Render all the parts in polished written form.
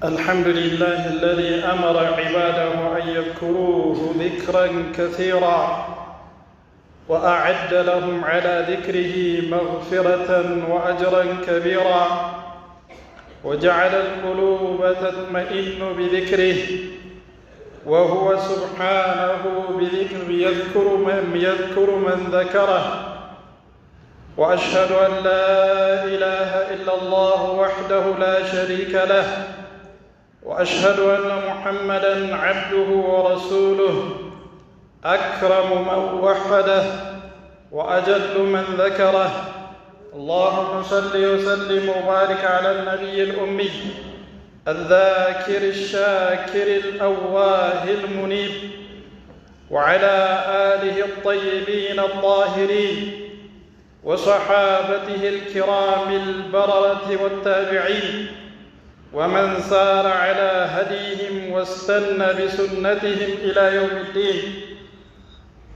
الحمد لله الذي أمر عباده أن يذكروه ذكرا كثيرا وأعد لهم على ذكره مغفرة وأجرا كبيرا وجعل القلوب تطمئن بذكره وهو سبحانه يذكر من ذكره. وأشهد أن لا إله إلا الله وحده لا شريك له وأشهد أن محمدًا عبده ورسوله أكرم من وحده وأجل من ذكره. اللهم صل وسلم وبارك على النبي الأمي الذاكر الشاكر الأواه المنيب وعلى آله الطيبين الطاهرين وصحابته الكرام البررة والتابعين ومن سار على هديهم واستنى بسنتهم إلى يوم الدين.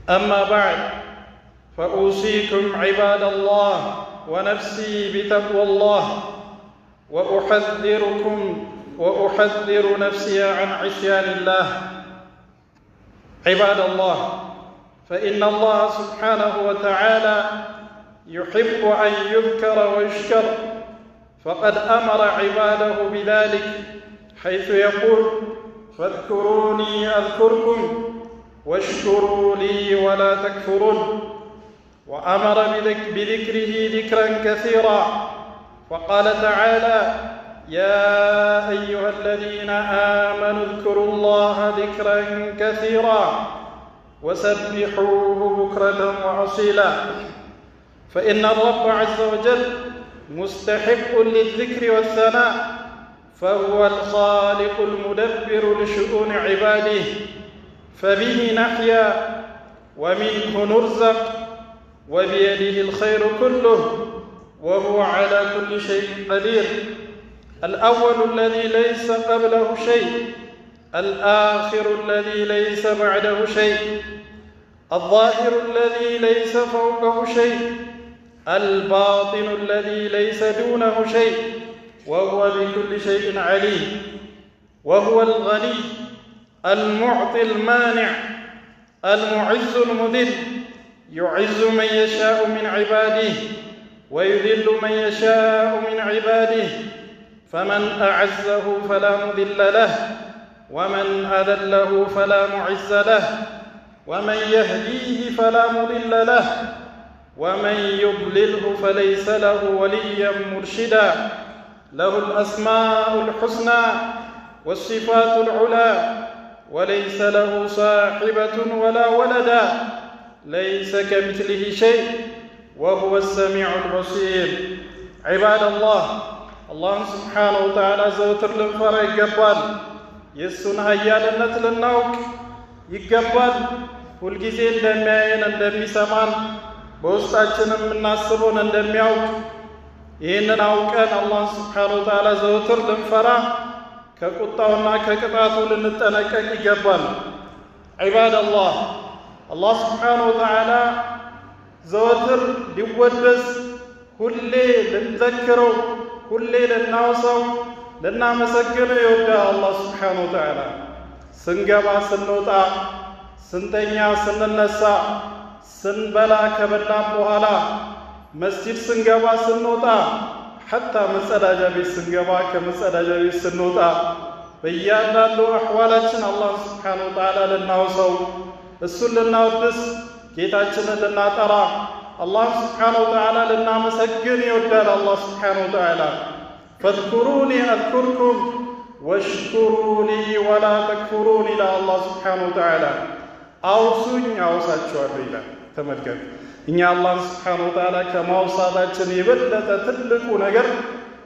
أما بعد، فأوصيكم عباد الله ونفسي بتقوى الله وأحذر نفسي عن عصيان الله. عباد الله، فإن الله سبحانه وتعالى يحب أن يذكر ويشكر، فقد أمر عباده بذلك حيث يقول: فاذكروني أذكركم واشكروا لي ولا تكفرون. وأمر بذكره ذكرا كثيرا، فقال تعالى: يا أيها الذين آمنوا اذكروا الله ذكرا كثيرا وسبحوه بكرة وأصيلا. فإن الرب عز وجل مستحق للذكر والثناء، فهو الخالق المدبر لشؤون عباده، فبه نحيا ومنه نرزق وبيده الخير كله وهو على كل شيء قدير. الأول الذي ليس قبله شيء، الآخر الذي ليس بعده شيء، الظاهر الذي ليس فوقه شيء، الباطن الذي ليس دونه شيء، وهو بكل شيء عليم. وهو الغني المعطي المانع المعز المذل، يعز من يشاء من عباده ويذل من يشاء من عباده، فمن أعزه فلا مذل له ومن أذله فلا معز له، ومن يهديه فلا مضل له ومن يضلله فليس له وليا مرشدا. له الأسماء الحسنى والصفات العلى، وليس له صاحبة ولا ولدا، ليس كمثله شيء وهو السميع البصير. عباد الله، الله سبحانه وتعالى ዘወትር ልንፈራ ይገባል። የእሱን ኃያልነት ልናውቅ ይገባል። ሁልጊዜ እንደሚያየን እንደሚሰማን፣ በውስጣችንም የምናስበውን እንደሚያውቅ፣ ይህንን አውቀን አላህ ስብሓነሁ ወተዓላ ዘወትር ልንፈራ ከቁጣውና ከቅጣቱ ልንጠነቀቅ ይገባል። ዒባደላህ፣ አላህ ስብሓነሁ ወተዓላ ዘወትር ሊወደስ፣ ሁሌ ልንዘክረው፣ ሁሌ ልናውሰው፣ ልናመሰግነው ይወዳል። አላህ ስብሓነሁ ወተዓላ ስንገባ፣ ስንወጣ፣ ስንተኛ፣ ስንነሳ፣ ስንበላ፣ ከበላን በኋላ፣ መስጂድ ስንገባ፣ ስንወጣ፣ ሐታ መጸዳጃ ቤት ስንገባ፣ ከመጸዳጃ ቤት ስንወጣ፣ በእያንዳንዱ አሕዋላችን አላህ ስብሓነሁ ወተዓላ ልናውሰው፣ እሱን ልናወድስ፣ ጌታችንን ልናጠራ፣ አላህ ስብሓነሁ ወተዓላ ልናመሰግን ይወዳል። አላህ ስብሓነሁ ወተዓላ ፈዝኩሩኒ አዝኩርኩም ወሽኩሩ ሊ ወላ ተክፉሩን ይላል። አላህ ስብሓነሁ ወተዓላ አውሱኝ አውሳችኋለሁ ይላል። ተመልከቱ፣ እኛ አላህን ስብሓነሁ ወተዓላ ከማውሳታችን የበለጠ ትልቁ ነገር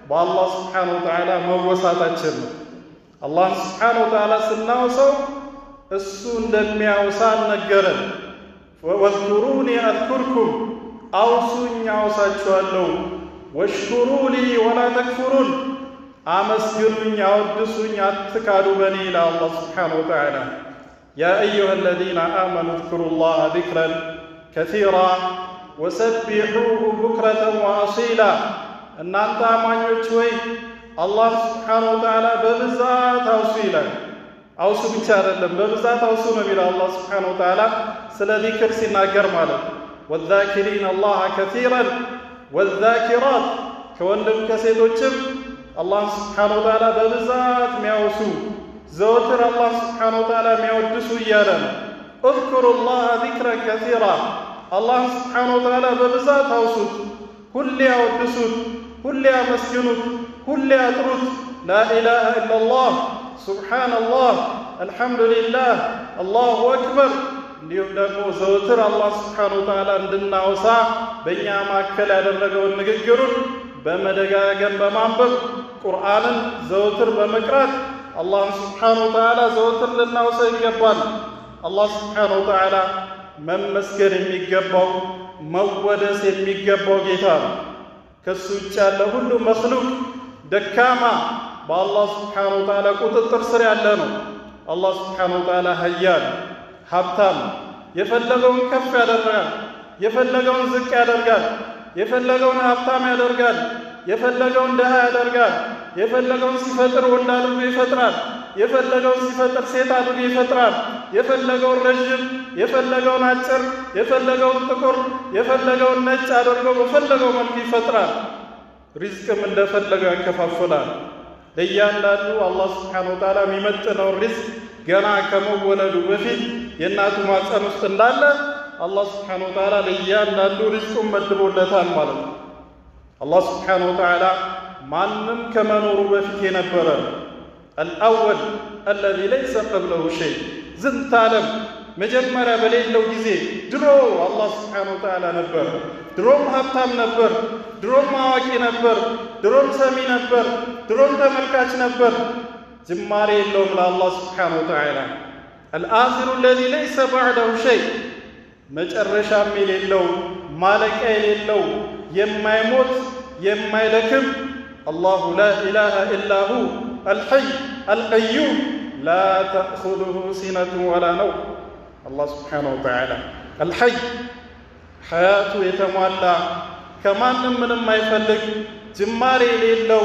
በአላህ ስብሓነሁ ወተዓላ መወሳታችን ነው። አላህን ስብሓነሁ ወተዓላ ስናውሰው እሱ እንደሚያውሳን ነገረን። ወዝኩሩኒ አዝኩርኩም፣ አውሱኝ አውሳችኋለሁ፣ ወሽኩሩ ሊ ወላ ተክፉሩን፣ አመስግኑኝ አወድሱኝ አትካዱ በኔ ይላል አላህ ስብሓነሁ ወተዓላ። ያ አዩሃ አለዚነ አመኑ እዝኩሩ ላህ ዚክረን ከሲራ ወሰቢሑሁ ቡክረተን ወአሲላ። እናንተ አማኞች ሆይ አላህ ስብሓነሁ ወተዓላ በብዛት አውሱ ይላል። አውሱ ብቻ አይደለም በብዛት አውሱ ነው የሚለው አላህ ስብሓነሁ ወተዓላ ስለ ዚክር ሲናገር ማለት ነው። ወዛኪሪነ አላህ ከሲራን ወዛኪራት ከወንድም ከሴቶችም አላህ ስብሓነሁ ወተዓላ በብዛት የሚያወሱ ዘወትር አላህ ስብሓነሁ ወተዓላ የሚያወድሱ እያለ ነው። እዝኩሩ ላህ ዚክረን ከሲራ አላህ ስብሓነሁ ወተዓላ በብዛት አውሱት፣ ሁሌ አወድሱት፣ ሁሌ አመስግኑት፣ ሁሌ አጥሩት። ላኢላሃ ኢለላህ ሱብሓነላህ አልሐምዱሊላህ አላሁ አክበር። እንዲሁም ደግሞ ዘወትር አላህ ስብሓነሁ ወተዓላ እንድናወሳ በእኛ ማዕከል ያደረገውን ንግግሩን በመደጋገም በማንበብ ቁርአንን ዘወትር በመቅራት አላህ ስብሓነሁ ወተዓላ ዘወትር ልናወሳ ይገባል። አላህ ስብሓነሁ ወተዓላ መመስገን የሚገባው መወደስ የሚገባው ጌታ ነው። ከሱ ውጭ ያለ ሁሉ መክሉቅ ደካማ በአላህ ስብሓነሁ ወተዓላ ቁጥጥር ስር ያለ ነው። አላህ ስብሓነሁ ወተዓላ ሀያል ሀብታም፣ የፈለገውን ከፍ ያደርጋል፣ የፈለገውን ዝቅ ያደርጋል፣ የፈለገውን ሀብታም ያደርጋል፣ የፈለገውን ድሃ ያደርጋል፣ የፈለገውን ሲፈጥር ወንድ አድርጎ ይፈጥራል፣ የፈለገውን ሲፈጥር ሴት አድርጎ ይፈጥራል፣ የፈለገውን ረዥም፣ የፈለገውን አጭር፣ የፈለገውን ጥቁር፣ የፈለገውን ነጭ አድርጎ በፈለገው መልኩ ይፈጥራል። ሪዝቅም እንደፈለገው ያከፋፍላል። ለእያንዳንዱ አላህ ስብሓነሁ ወተዓላ የሚመጥነውን ሪዝቅ ገና ከመወለዱ በፊት የእናቱ ማፀን ውስጥ እንዳለ አላህ ስብሓነሁ ወተዓላ ለእያንዳንዱ ሪዝቁን መድቦለታል ማለት ነው። አላህ ስብሓነሁ ወተዓላ ማንም ከመኖሩ በፊት የነበረ አልአወል አለዚ ለይሰ ቀብለሁ ሸይ ዝንተ ዓለም መጀመሪያ በሌለው ጊዜ ድሮ አላህ ስብሓነሁ ወተዓላ ነበር። ድሮም ሀብታም ነበር፣ ድሮም አዋቂ ነበር፣ ድሮም ሰሚ ነበር፣ ድሮም ተመልካች ነበር። ጅማሬ የለውም ለአላህ ስብሓነሁ ወተዓላ። አልአኺሩ አለዚ ለይሰ በዕደሁ ሸይ መጨረሻም የሌለው ማለቂያ የሌለው የማይሞት የማይደክም አላሁ ላ ኢላሃ ኢላሁ አልሐይ አልቀዩም ላ ተእኹዙሁ ሲነቱን ወላ ነውም። አላህ ስብሓነሁ ወተዓላ አልሐይ ሐያቱ የተሟላ ከማንም ምንም አይፈልግ ጅማሬ የሌለው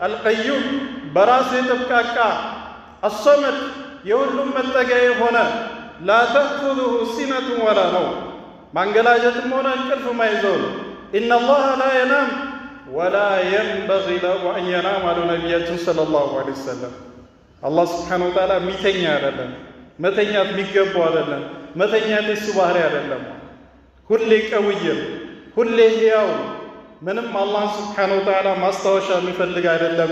አልቀዩም በራሱ የተብቃቃ አሰመድ የሁሉም መጠጊያ የሆነ ላ ተእኹዙሁ ሲነቱን ወላ ነውም ማንገላጀትም ሆነ እንቅልፍ ማይዘው ነው። ኢነላሃ ላ የናም ወላ የንበጊ ለሁ አን የናም አሉ ነቢያችን ሰለላሁ ዐለይሂ ወሰለም። አላህ ስብሓነሁ ወተዓላ የሚተኛ አይደለም፣ መተኛት የሚገባው አይደለም፣ መተኛት የሱ ባህሪ አይደለም። ሁሌ ቀውይ ነው፣ ሁሌ ሕያው ነው። ምንም አላህ ስብሓነሁ ወተዓላ ማስታወሻ የሚፈልግ አይደለም፣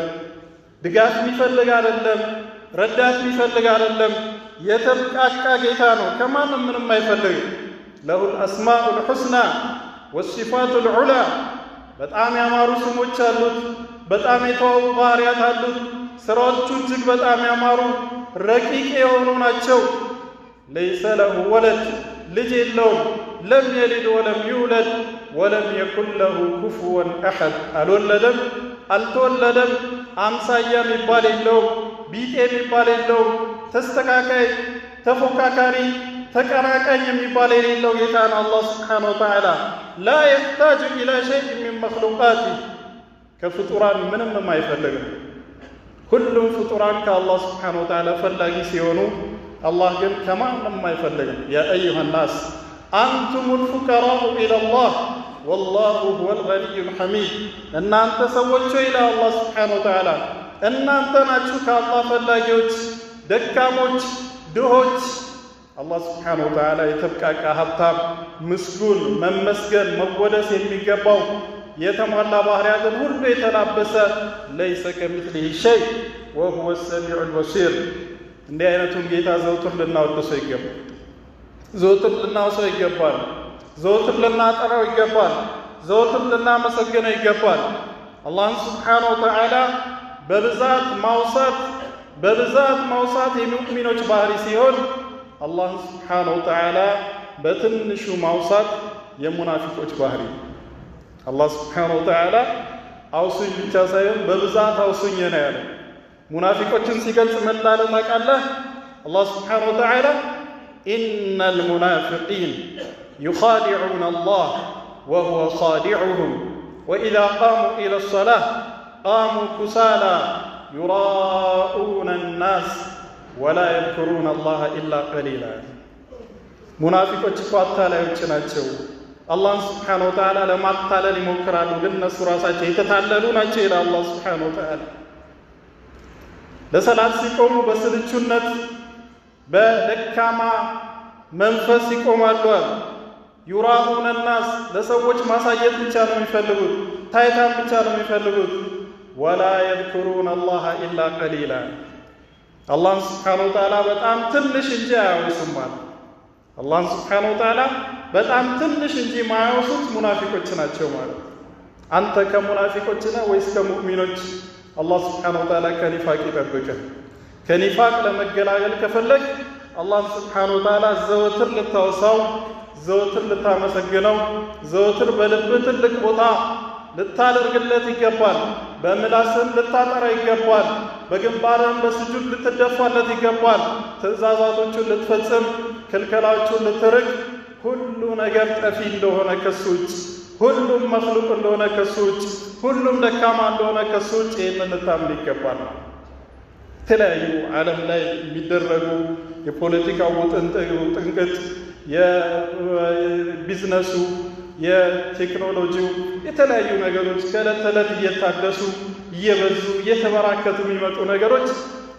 ድጋፍ የሚፈልግ አይደለም፣ ረዳት የሚፈልግ አይደለም። የተብቃቃ ጌታ ነው፣ ከማንም ምንም አይፈልግም። ለሁል አስማኡል ሑስና ወሲፋቱል ዑላ በጣም ያማሩ ስሞች አሉት፣ በጣም የተዋቡ ባህሪያት አሉት። ስራዎቹ እጅግ በጣም ያማሩ ረቂቅ የሆኑ ናቸው። ለይሰ ለሁ ወለድ ልጅ የለውም፣ ለም የሊድ ወለም ይውለድ ወለም የኩን ለሁ ኩፉወን አሐድ አልወለደም፣ አልተወለደም፣ አምሳያ የሚባል የለውም፣ ቢጤ የሚባል የለውም፣ ተስተካካይ ተፎካካሪ ተቀናቃኝ የሚባል የሌለው ጌታ ነው አላህ ስብሓነሁ ወተዓላ። ላ የሕታጁ ኢላ ሸይእ ሚን መኽሉቃቲ ከፍጡራን ምንም አይፈልግም። ሁሉም ፍጡራን ከአላህ ስብሓነሁ ወተዓላ ፈላጊ ሲሆኑ አላህ ግን ከማንም አይፈልግም። ያ አዩሃ ናስ አንቱሙል ፉቀራኡ ኢለላህ ወላሁ ሁወል ገኒዩል ሐሚድ እናንተ ሰዎች ሆይ ይላል አላህ ስብሓነሁ ወተዓላ እናንተ ናችሁ ከአላህ ፈላጊዎች ደካሞች ድሆች። አላህ ስብሓነሁ ወተዓላ የተብቃቃ ሀብታም ምስጉን መመስገን መወደስ የሚገባው የተሟላ ባህሪያትን ሁሉ የተላበሰ ለይሰ ከሚስሊሂ ሸይ ወሁወ ሰሚዑል በሲር። እንዲህ አይነቱን ጌታ ዘውትር ልናወድሰው ይገባል፣ ዘውትር ልናወሰው ይገባል፣ ዘውትር ልናጠራው ይገባል፣ ዘውትር ልናመሰግነው ይገባል። አላህን ስብሓነሁ ወተዓላ በብዛት ማውሳት የሙእሚኖች ባህሪ ሲሆን አላህን ስብሓነሁ ወተዓላ በትንሹ ማውሳት የሙናፊቆች ባህሪ። አላህ ስብሓነሁ ወተዓላ አውሱኝ ብቻ ሳይሆን በብዛት አውሱኝ ነው ያለው። ሙናፊቆችን ሲገልጽ ምን እንዳለ ታውቃለህ? አላህ ስብሓነሁ ወተዓላ ኢነል ሙናፊቂን ዩኻዲዑነ አላህ ወሁወ ኻዲዑሁም ወኢዛ ቃሙ ኢለ ሰላህ قاموا كسالى يراءون الناس ولا يذكرون الله إلا قليلا ሙናፊቆች እኮ አታላዮች ናቸው። አላህን ሱብሓነሁ ወተዓላ ለማታለል ይሞክራሉ፣ ግን እነሱ ራሳቸው የተታለሉ ናቸው ይላል አላህ ሱብሓነሁ ወተዓላ። ለሰላት ሲቆሙ በስልቹነት በደካማ መንፈስ ይቆማሉ። ዩራኡነ ናስ ለሰዎች ማሳየት ብቻ ነው የሚፈልጉት፣ ታይታም ብቻ ነው የሚፈልጉት። ወላ የዝኩሩነ አላህ ኢላ ቀሊላ አላህን ሱብሓነሁ ወተዓላ በጣም ትንሽ እንጂ አያወሱም ማለት አላህን ሱብሓነሁ ወተዓላ በጣም ትንሽ እንጂ ማያወሱት ሙናፊቆች ናቸው ማለት። አንተ ከሙናፊቆች ነህ ወይስ ከሙእሚኖች? አላህ ሱብሓነሁ ወተዓላ ከኒፋቅ ይጠብቅህ። ከኒፋቅ ለመገላገል ከፈለግ አላህን ሱብሓነሁ ወተዓላ ዘወትር ልታወሳው፣ ዘወትር ልታመሰግነው፣ ዘወትር በልብህ ትልቅ ቦታ ልታደርግለት ይገባል። በምላስም ልታጠራ ይገባል። በግንባርም በስጁድ ልትደፋለት ይገባል። ትእዛዛቶቹን ልትፈጽም፣ ክልከላዎቹን ልትርቅ፣ ሁሉ ነገር ጠፊ እንደሆነ ከሱ ውጭ፣ ሁሉም መክሉቅ እንደሆነ ከሱ ውጭ፣ ሁሉም ደካማ እንደሆነ ከሱ ውጭ ይህንን ልታምን ይገባል። የተለያዩ ዓለም ላይ የሚደረጉ የፖለቲካው ውጥንቅጥ፣ የቢዝነሱ፣ የቴክኖሎጂው የተለያዩ ነገሮች ከዕለት ተዕለት እየታደሱ እየበዙ እየተበራከቱ የሚመጡ ነገሮች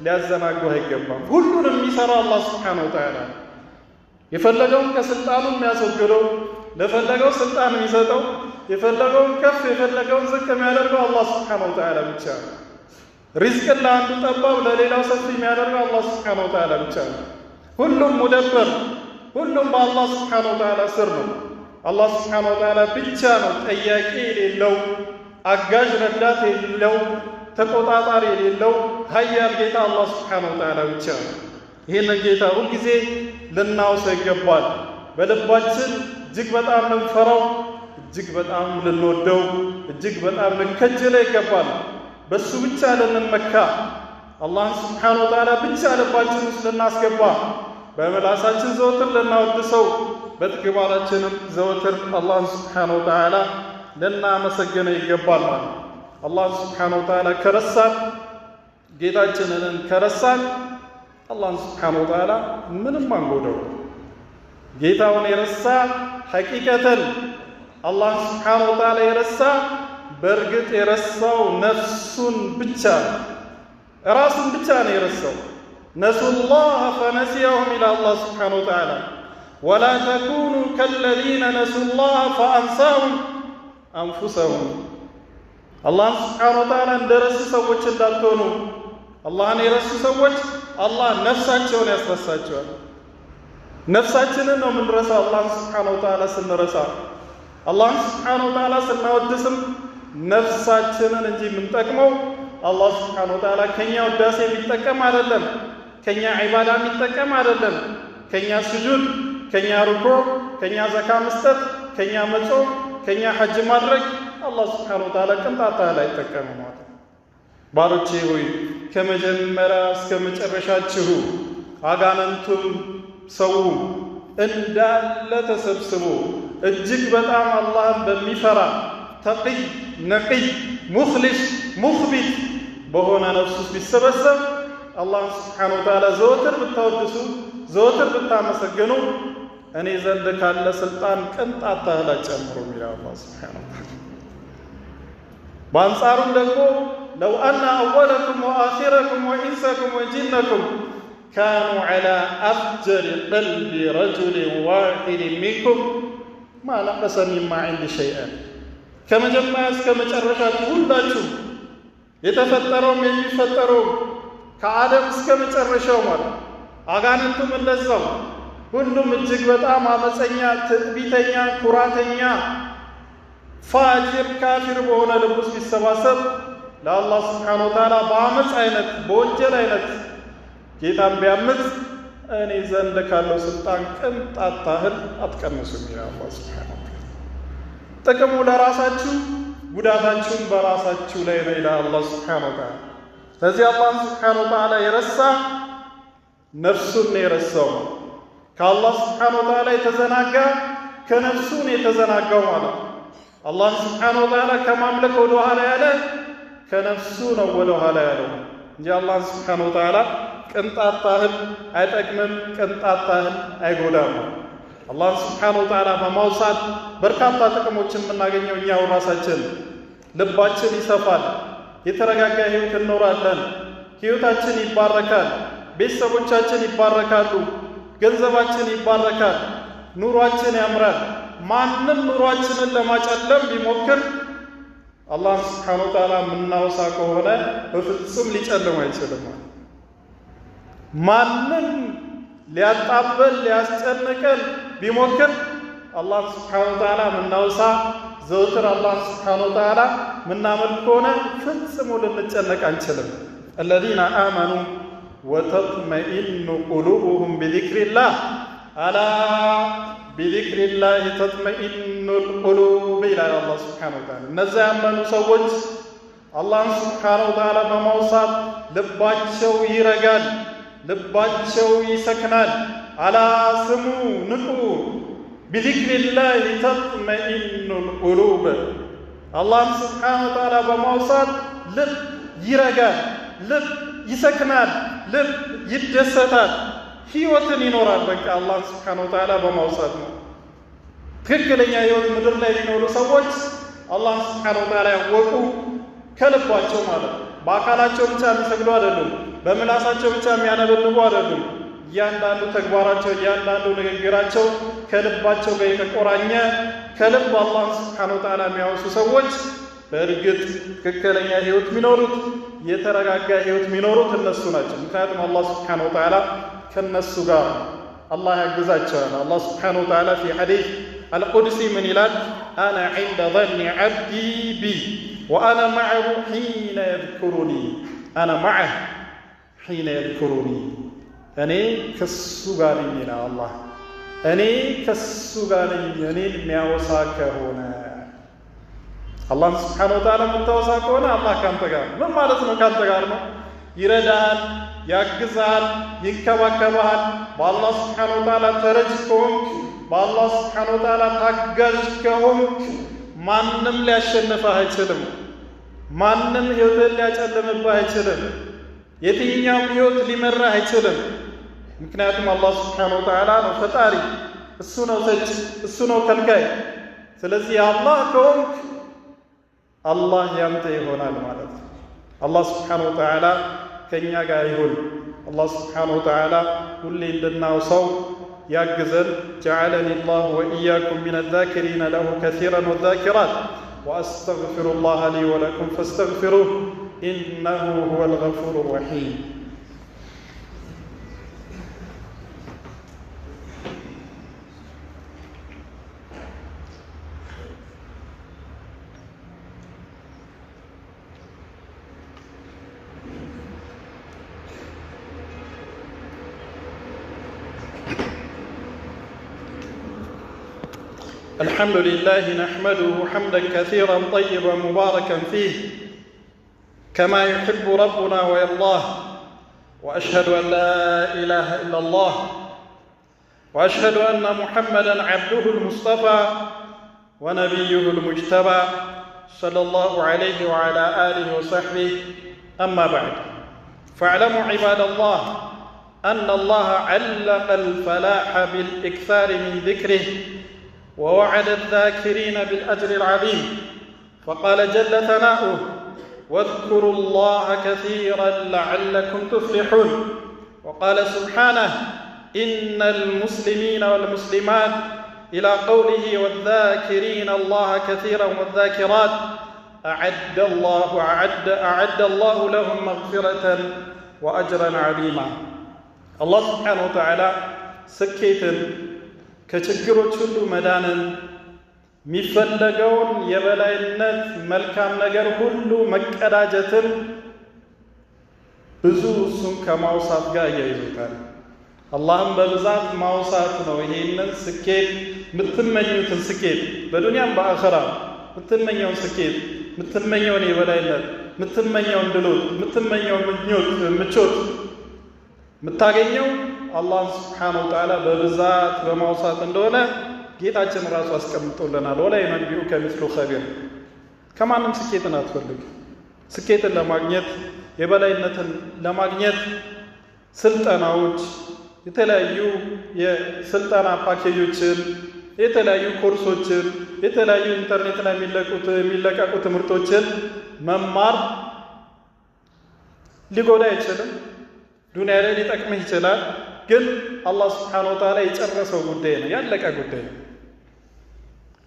ሊያዘናጉ አይገባም። ሁሉንም የሚሰራው አላህ ሱብሓነሁ ወተዓላ የፈለገውን ከስልጣኑ የሚያስወግደው፣ ለፈለገው ስልጣን የሚሰጠው፣ የፈለገውን ከፍ የፈለገውን ዝቅ የሚያደርገው አላህ ሱብሓነሁ ወተዓላ ብቻ ነው። ሪዝቅን ለአንዱ ጠባብ ለሌላው ሰፊ የሚያደርገው አላህ ሱብሓነሁ ወተዓላ ብቻ ነው። ሁሉም ሙደበር፣ ሁሉም በአላህ ሱብሓነሁ ወተዓላ ስር ነው። አላህ ሱብሓነሁ ወተዓላ ብቻ ነው ጠያቂ የሌለው፣ አጋዥ ረዳት የሌለው፣ ተቆጣጣሪ የሌለው ሀያል ጌታ አላህ ሱብሓነሁ ወተዓላ ብቻ ነው። ይህንን ጌታ ሁልጊዜ ልናውሰው ይገባል። በልባችን እጅግ በጣም ልንፈራው፣ እጅግ በጣም ልንወደው፣ እጅግ በጣም ልንከጀለው ይገባል። በሱ ብቻ ልንመካ፣ አላህን ሱብሓነሁ ወተዓላ ብቻ ልባችን ውስጥ ልናስገባ፣ በምላሳችን ዘወትር ልናወድሰው፣ በተግባራችንም ዘወትር አላህን ሱብሓነሁ ወተዓላ ልናመሰግነው ይገባል ማለት። አላህን ሱብሓነሁ ወተዓላ ከረሳን፣ ጌታችንን ከረሳን አላህን ሱብሓነሁ ወተዓላ ምንም አንጎደው። ጌታውን የረሳ ሐቂቀተን አላህን ሱብሓነሁ ወተዓላ የረሳ በእርግጥ የረሳው ነፍሱን ብቻ ነው፣ ራሱን ብቻ ነው የረሳው። ነሱላህ ፈነሲየሁም ኢላ አላህ ሱብሓነሁ ወተዓላ ወላ ተኩኑ ከለዚነ ነሱላህ ፈአንሳሁም አንፉሰሁም። አላህን ሱብሓነሁ ወተዓላ እንደረሱ ሰዎች እንዳትሆኑ። አላህን የረሱ ሰዎች አላህ ነፍሳቸውን ያስረሳቸዋል። ነፍሳችንን ነው የምንረሳው። አላህን ሱብሓነሁ ወተዓላ ስንረሳ፣ አላህን ሱብሓነሁ ወተዓላ ስናወድስም ነፍሳችንን እንጂ የምንጠቅመው አላህ ሱብሓነሁ ወተዓላ ከኛ ውዳሴ የሚጠቀም አይደለም፣ ከኛ ዒባዳ የሚጠቀም አይደለም። ከኛ ስጁድ፣ ከኛ ሩኩዕ፣ ከኛ ዘካ መስጠት፣ ከኛ መጾም፣ ከኛ ሐጅ ማድረግ አላህ ሱብሓነሁ ወተዓላ ቅንጣት ያህል አይጠቀምም ማለት ነው። ባሮቼ ሆይ ከመጀመሪያ እስከ መጨረሻችሁ አጋንንቱም ሰውም እንዳለ ተሰብስቦ እጅግ በጣም አላህን በሚፈራ ተቂይ፣ ነቂይ፣ ሙኽሊስ፣ ሙኽቢት በሆነ ነፍስ ውስጥ ቢሰበሰብ አላህን ሱብሓነሁ ወተዓላ ዘወትር ብታወድሱ፣ ዘወትር ብታመሰግኑ እኔ ዘንድ ካለ ስልጣን ቅንጣት ያህል አይጨምሩም ይላል አላህ ሱብሓነሁ ወተዓላ። በአንጻሩም ደግሞ ለው አነ አወለኩም ወአኺረኩም ወኢንሰኩም ወጂነኩም ካኑ ዐላ አፍጀሪ ቀልቢ ረጁሊን ዋሒድን ሚንኩም ማ ነቀሰ ሚማ ዒንዲ ሸይአን። ከመጀመሪያ እስከ መጨረሻችሁ ሁላችሁ የተፈጠረውም የሚፈጠረውም ከአደም እስከ መጨረሻው ማለት አጋንንቱም እንደዛው ሁሉም እጅግ በጣም አመፀኛ፣ ትዕቢተኛ፣ ኩራተኛ፣ ፋጅር፣ ካፊር በሆነ ልብ ውስጥ ቢሰባሰብ ለአላህ ሱብሓነሁ ወተዓላ በአመፅ አይነት በወንጀል አይነት ጌታን ቢያምፅ እኔ ዘንድ ካለው ስልጣን ቅንጣት ያህል አትቀንሱም ይላል አላህ ሱብሓነሁ ወተዓላ። ጥቅሙ ለራሳችሁ ጉዳታችሁን በራሳችሁ ላይ ነው ይላል አላህ ሱብሓነሁ ወተዓላ። ስለዚህ አላህን ሱብሓነሁ ወተዓላ የረሳ ነፍሱን ነው የረሳው። ከአላህ ሱብሓነሁ ወተዓላ የተዘናጋ ከነፍሱን የተዘናጋው ማለት ነው። አላህን ሱብሓነሁ ወተዓላ ከማምለክ ወደ ኋላ ያለ ከነፍሱ ነው ወደ ኋላ ያለው እንጂ አላህ ሱብሓነሁ ወተዓላ ቅንጣት ታህል አይጠቅምም፣ ቅንጣት ታህል አይጎዳም። አላህ ሱብሓነሁ ወተዓላ በማውሳት በርካታ ጥቅሞችን የምናገኘው እኛው ራሳችን። ልባችን ይሰፋል፣ የተረጋጋ ህይወት እንኖራለን፣ ህይወታችን ይባረካል፣ ቤተሰቦቻችን ይባረካሉ፣ ገንዘባችን ይባረካል፣ ኑሯችን ያምራል። ማንም ኑሯችንን ለማጨለም ቢሞክር አላህ ሱብሓነሁ ወተዓላ የምናወሳ ከሆነ በፍጹም ሊጨልም አይችልም። ማንም ሊያጣበል ሊያስጨንቀን ቢሞክር አላህ ሱብሓነሁ ወተዓላ የምናወሳ ዘውትር አላህ ሱብሓነሁ ወተዓላ የምናመልክ ከሆነ ፍጽሙ ልንጨነቅ አንችልም። አለዚነ አመኑ ወተጥመኢኑ ቁሉቡሁም ቢዚክሪላህ አላ ቢዚክሪላህ ተጥመኢኑል ቁሉብ ይላል አላህ ሱብሓነሁ ወተዓላ። እነዚያ ያመኑ ሰዎች አላህን ሱብሓነሁ ወተዓላ በማውሳት ልባቸው ይረጋል፣ ልባቸው ይሰክናል። አላ ስሙ ንቁ፣ ቢዚክሪላህ ተጥመኢኑል ቁሉብ። አላህን ሱብሓነሁ ወተዓላ በማውሳት ልብ ይረጋል፣ ልብ ይሰክናል፣ ልብ ይደሰታል፣ ህይወትን ይኖራል። በቃ አላህ ሱብሓነሁ ወተዓላ በማውሳት ነው። ትክክለኛ ህይወት ምድር ላይ የሚኖሩ ሰዎች አላህ ሱብሓነሁ ወተዓላ ያወቁ ከልባቸው ማለት ነው። በአካላቸው ብቻ የሚሰግዱ አይደሉም፣ በምላሳቸው ብቻ የሚያነበንቡ አይደሉም። እያንዳንዱ ተግባራቸው፣ እያንዳንዱ ንግግራቸው ከልባቸው ጋር የተቆራኘ ከልብ አላህ ሱብሓነሁ ወተዓላ የሚያወሱ ሰዎች በእርግጥ ትክክለኛ ህይወት የሚኖሩት የተረጋጋ ህይወት የሚኖሩት እነሱ ናቸው። ምክንያቱም አላህ ሱብሓነሁ ወተዓላ ከነሱ ጋር አላህ ያግዛቸዋል። አላህ ሱብሓነሁ ወተዓላ ፊ ሐዲስ አልቁድሲ ምን ይላል? አነ ዒንደ ظኒ ዐብዲ ቢ ወአነ መዐሁ ሒነ የዝኩሩኒ። አነ መዐሁ ሒነ የዝኩሩኒ፣ እኔ ከሱ ጋር ነኝ ይላል አላህ። እኔ ከሱ ጋር ነኝ እኔን የሚያወሳ ከሆነ አላህ ሱብሓነሁ ወተዓላ የምታወሳ ከሆነ አላህ ካንተ ጋር ነው። ምን ማለት ነው? ካንተ ጋር ነው። ይረዳሃል፣ ያግዛሃል፣ ይንከባከባሃል። በአላህ ሱብሓነሁ ወተዓላ ተረጅ ከሆንክ፣ በአላህ ሱብሓነሁ ወተዓላ ታጋዥ ከሆንክ ማንም ሊያሸንፍህ አይችልም። ማንም ህይወትን ሊያጨልምብህ አይችልም። የትኛውም ህይወት ሊመራህ አይችልም። ምክንያቱም አላህ ሱብሓነሁ ወተዓላ ነው ፈጣሪ፣ እሱ ነው ሰጪ፣ እሱ ነው ከልካይ። ስለዚህ አላህ ከሆንክ አላህ ያንተ ይሆናል ማለት ነው። አላህ ሱብሓነሁ ወተዓላ ከእኛ ጋር ይሁን። አላህ ሱብሓነሁ ወተዓላ ሁሌ እንድናውሳው ያግዘን። ጀዐለኒ ላሁ ወኢያኩም ሚነ ዛኪሪነ ለሁ ከሲረን ወዛኪራት ወአስተግፊሩላህ ሊ ወለኩም ፈስተግፊሩህ ኢነሁ ሁወል ገፉሩ ረሒም። الحمد لله نحمده حمدا كثيرا طيبا مباركا فيه كما يحب ربنا ويرضاه، وأشهد أن لا إله إلا الله، وأشهد أن محمدا عبده المصطفى ونبيه المجتبى صلى الله عليه وعلى آله وصحبه. أما بعد، فاعلموا عباد الله أن الله علق الفلاح بالإكثار من ذكره، ووعد الذاكرين بالأجر العظيم، فقال جل ثناؤه: واذكروا الله كثيرا لعلكم تفلحون. وقال سبحانه: إن المسلمين والمسلمات إلى قوله: والذاكرين الله كثيرا والذاكرات أعد الله لهم مغفرة وأجرا عظيما. الله سبحانه وتعالى سكيتا ከችግሮች ሁሉ መዳንን የሚፈለገውን የበላይነት መልካም ነገር ሁሉ መቀዳጀትን ብዙ እሱን ከማውሳት ጋር እያይዞታል። አላህም በብዛት ማውሳት ነው። ይሄንን ስኬት የምትመኙትን ስኬት በዱንያም በአኸራ የምትመኘውን ስኬት፣ የምትመኘውን የበላይነት፣ የምትመኘውን ድሎት፣ የምትመኘውን ምቾት የምታገኘው አላህ ሱብሓነሁ ወተዓላ በብዛት በማውሳት እንደሆነ ጌታችን ራሱ አስቀምጦልናል። ወላ ዩነቢኡከ ሚስሉ ኸቢር። ከማንም ስኬትን አትፈልግ፣ ስኬትን ለማግኘት የበላይነትን ለማግኘት ስልጠናዎች የተለያዩ የስልጠና ፓኬጆችን የተለያዩ ኮርሶችን የተለያዩ ኢንተርኔት ላይ የሚለቀቁ ትምህርቶችን መማር ሊጎዳ አይችልም። ዱንያ ላይ ሊጠቅምህ ይችላል። ግን አላህ Subhanahu Wa Ta'ala የጨረሰው ጉዳይ ነው፣ ያለቀ ጉዳይ ነው።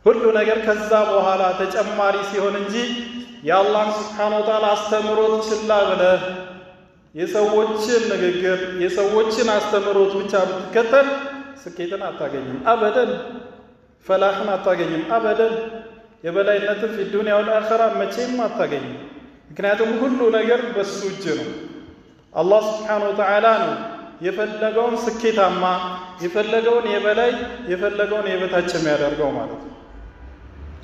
ሁሉ ነገር ከዛ በኋላ ተጨማሪ ሲሆን እንጂ የአላህ Subhanahu Wa Ta'ala አስተምሮት ችላ ብለህ የሰዎችን ንግግር የሰዎችን አስተምሮት ብቻ ብትከተል ስኬትን አታገኝም። አበደን ፈላህን አታገኝም። አበደን የበላይነትን في الدنيا والآخرة መቼም አታገኝም። ምክንያቱም ሁሉ ነገር በሱ እጅ ነው። አላህ Subhanahu Wa Ta'ala ነው የፈለገውን ስኬታማ የፈለገውን የበላይ የፈለገውን የበታች የሚያደርገው ማለት ነው።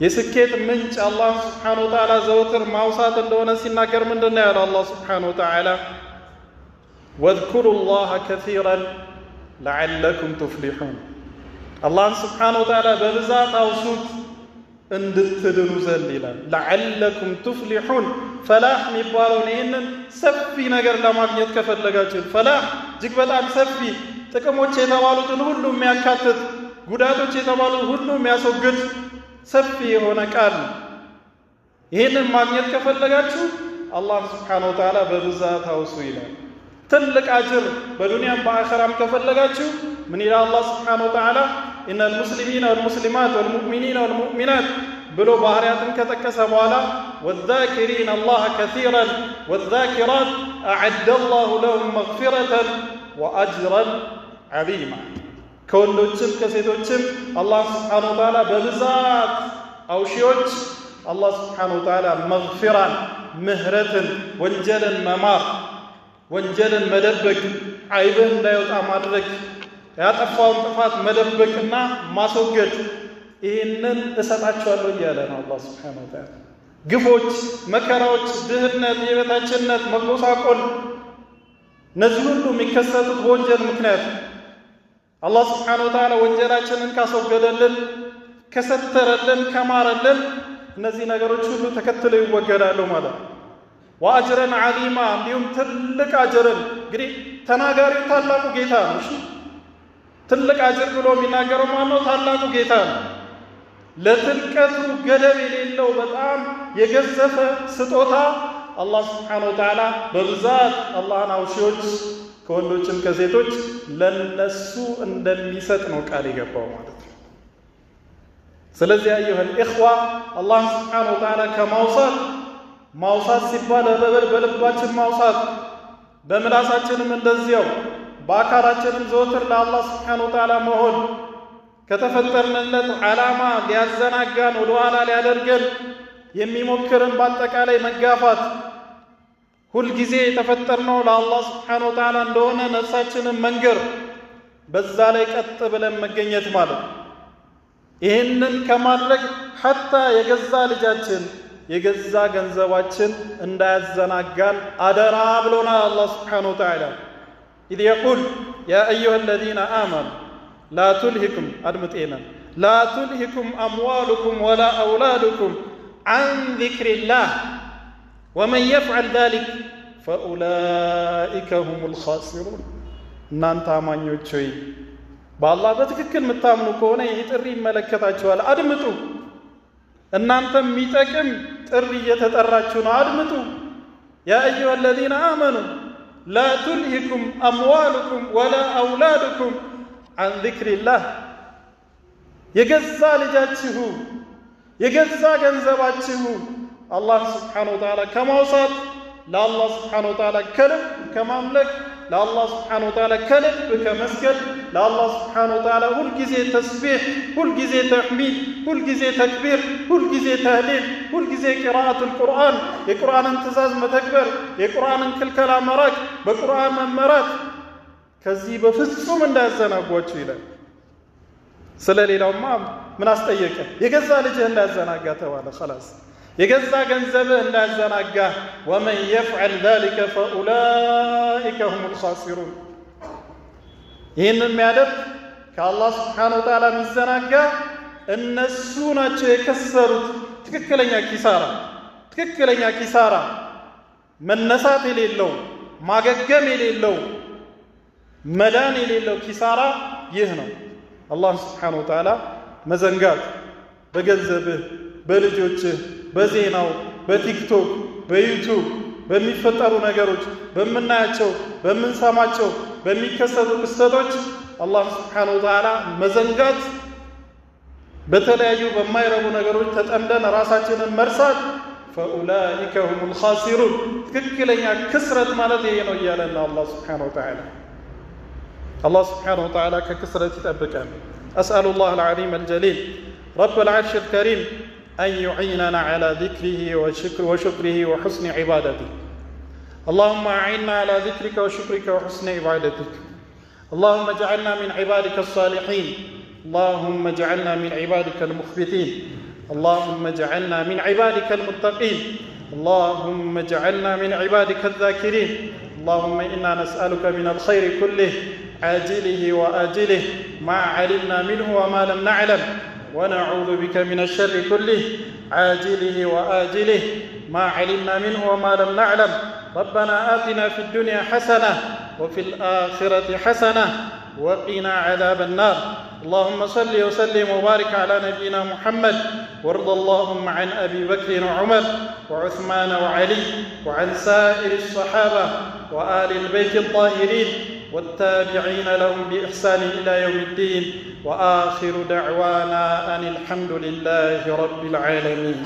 የስኬት ምንጭ አላህ Subhanahu Wa Ta'ala ዘወትር ማውሳት እንደሆነ ሲናገር ምንድነው ያለው አላህ Subhanahu Wa Ta'ala واذكروا الله كثيرا لعلكم تفلحون الله سبحانه وتعالى በብዛት አውሱት እንድትድኑ ዘንድ ይላል። لعلكم تفلحون ፈላህ የሚባለውን ይህንን ሰፊ ነገር ለማግኘት ከፈለጋችሁ ፈላህ እጅግ በጣም ሰፊ ጥቅሞች የተባሉትን ሁሉ የሚያካትት ጉዳቶች የተባሉትን ሁሉ የሚያስወግድ ሰፊ የሆነ ቃል። ይህንን ማግኘት ከፈለጋችሁ አላህ Subhanahu Wa Ta'ala በብዛት አውሱ ይላል። ትልቅ አጅር በዱንያም በአኺራም ከፈለጋችሁ ምን ይላል አላህ Subhanahu Wa Ta'ala إن المسلمين والمسلمات والمؤمنين والمؤمنات ብሎ ባህሪያትን ከጠቀሰ በኋላ والذاكرين الله كثيرا والذاكرات أعد الله لهم مغفرة وأجرا عظيما ከወንዶችም ከሴቶችም አላህ Subhanahu Wa Ta'ala በብዛት አውሺዎች አላህ Subhanahu Wa Ta'ala መግፊራን ምህረትን ወንጀልን መማር ወንጀልን መደበቅ አይብህ እንዳይወጣ ማድረግ ያጠፋውን ጥፋት መደበቅና ማስወገድ ይህንን እሰጣቸዋለሁ እያለ ነው አላህ Subhanahu Wa Ta'ala። ግፎች፣ መከራዎች፣ ድህነት፣ የበታችነት፣ መጎሳቆል እነዚህ ሁሉ የሚከሰቱት በወንጀል ምክንያት አላህ Subhanahu Wa Ta'ala ወንጀላችንን ካስወገደልን ከሰተረልን ከማረልን እነዚህ ነገሮች ሁሉ ተከትለው ይወገዳሉ ማለት ነው። ወአጅረን ዓዚማ እንዲሁም ትልቅ አጅርን እንግዲህ ተናጋሪው ታላቁ ጌታ ነው። እሺ ትልቅ አጅር ብሎ የሚናገረው ማነው? ታላቁ ጌታ ነው። ለትልቀቱ ገደብ የሌለው በጣም የገዘፈ ስጦታ አላህ Subhanahu Wa Ta'ala በብዛት አላህን አውሺዎች ከወንዶችም ከሴቶች ለነሱ እንደሚሰጥ ነው ቃል የገባው ማለት ነው። ስለዚህ አዩሀል ኢኽዋ አላህ Subhanahu Wa Ta'ala ማውሳት ሲባል በልባችን ማውሳት በምላሳችንም እንደዚያው በአካላችንም ዘወትር ለአላህ Subhanahu Wa Ta'ala መሆን ከተፈጠርንለት ዓላማ ሊያዘናጋን ወደኋላ ሊያደርገን የሚሞክርን በአጠቃላይ መጋፋት ሁልጊዜ የተፈጠርነው ለአላህ Subhanahu Wa Ta'ala እንደሆነ ነፍሳችንን መንገር በዛ ላይ ቀጥ ብለን መገኘት ማለት ይህንን ከማድረግ ሐታ የገዛ ልጃችን የገዛ ገንዘባችን እንዳያዘናጋን አደራ ብሎናል አላህ Subhanahu Wa Ta'ala إذ يقول يا أيها الذين آمنوا لا تلهكم أدمتينا لا تلهكم أموالكم ولا أولادكم عن ذكر الله ومن يفعل ذلك فأولئك هم الخاسرون እናንተ አማኞች ሆይ በአላህ በትክክል የምታምኑ ከሆነ ይህ ጥሪ ይመለከታችኋል። አድምጡ። እናንተ የሚጠቅም ጥሪ እየተጠራችሁ ነው። አድምጡ። ያ አዩሀ الذين آمنوا لا تلهكم أموالكم ولا أولادكم عن ذكر الله የገዛ ልጃችሁ የገዛ ገንዘባችሁ አላህ Subhanahu Wa Ta'ala ከማውሳት ለአላህ Subhanahu Wa Ta'ala ከልብ ከማምለክ ለአላህ Subhanahu Wa Ta'ala ከልብ ከመስገድ ለአላህ Subhanahu Wa Ta'ala ሁልጊዜ ተስቢህ ሁልጊዜ ተሕሚድ ሁልጊዜ ተክቢር ሁልጊዜ ተህሊል ሁልጊዜ ቂራአቱል ቁርአን የቁርአንን ትእዛዝ መተግበር የቁርአንን ክልከላ መራቅ በቁርአን መመራት ከዚህ በፍጹም እንዳያዘናጓችሁ ይላል። ስለሌላውማ ምን አስጠየቀ? የገዛ ልጅህ እንዳያዘናጋ ተባለ። خلاص የገዛ ገንዘብህ እንዳያዘናጋ ومن يفعل ذلك فاولئك هم الخاسرون ይህንን የሚያደርግ ከአላህ Subhanahu Wa Ta'ala የሚዘናጋ እነሱ ናቸው የከሰሩት። ትክክለኛ ኪሳራ መነሳት የሌለው ማገገም የሌለው መዳን የሌለው ኪሳራ ይህ ነው። አላህ ስብሓነሁ ወተዓላ መዘንጋት በገንዘብህ፣ በልጆችህ፣ በዜናው፣ በቲክቶክ፣ በዩቱብ በሚፈጠሩ ነገሮች፣ በምናያቸው፣ በምንሰማቸው፣ በሚከሰቱ ክስተቶች አላህ ስብሓነሁ ወተዓላ መዘንጋት፣ በተለያዩ በማይረቡ ነገሮች ተጠምደን ራሳችንን መርሳት ፈኡላኢከ ሁሙል ኻሲሩን ትክክለኛ ክስረት ማለት ይሄ ነው እያለን አላህ ስብሓነሁ ወተዓላ። الله سبحانه وتعالى ككسرة تبكان. أسأل الله العظيم الجليل رب العرش الكريم أن يعيننا على ذكره وشكره وحسن عبادته. اللهم أعنا على ذكرك وشكرك وحسن عبادتك. اللهم اجعلنا من عبادك الصالحين. اللهم اجعلنا من عبادك المخبتين. اللهم اجعلنا من عبادك المتقين. اللهم اجعلنا من عبادك الذاكرين. اللهم إنا نسألك من الخير كله عاجله وآجله ما علمنا منه وما لم نعلم، ونعوذ بك من الشر كله عاجله وآجله ما علمنا منه وما لم نعلم. ربنا آتنا في الدنيا حسنة وفي الآخرة حسنة وقنا عذاب النار. اللهم صل وسلم وبارك على نبينا محمد، وارض اللهم عن أبي بكر وعمر وعثمان وعلي وعن سائر الصحابة وآل البيت الطاهرين والتابعين لهم بإحسان إلى يوم الدين. وآخر دعوانا أن الحمد لله رب العالمين.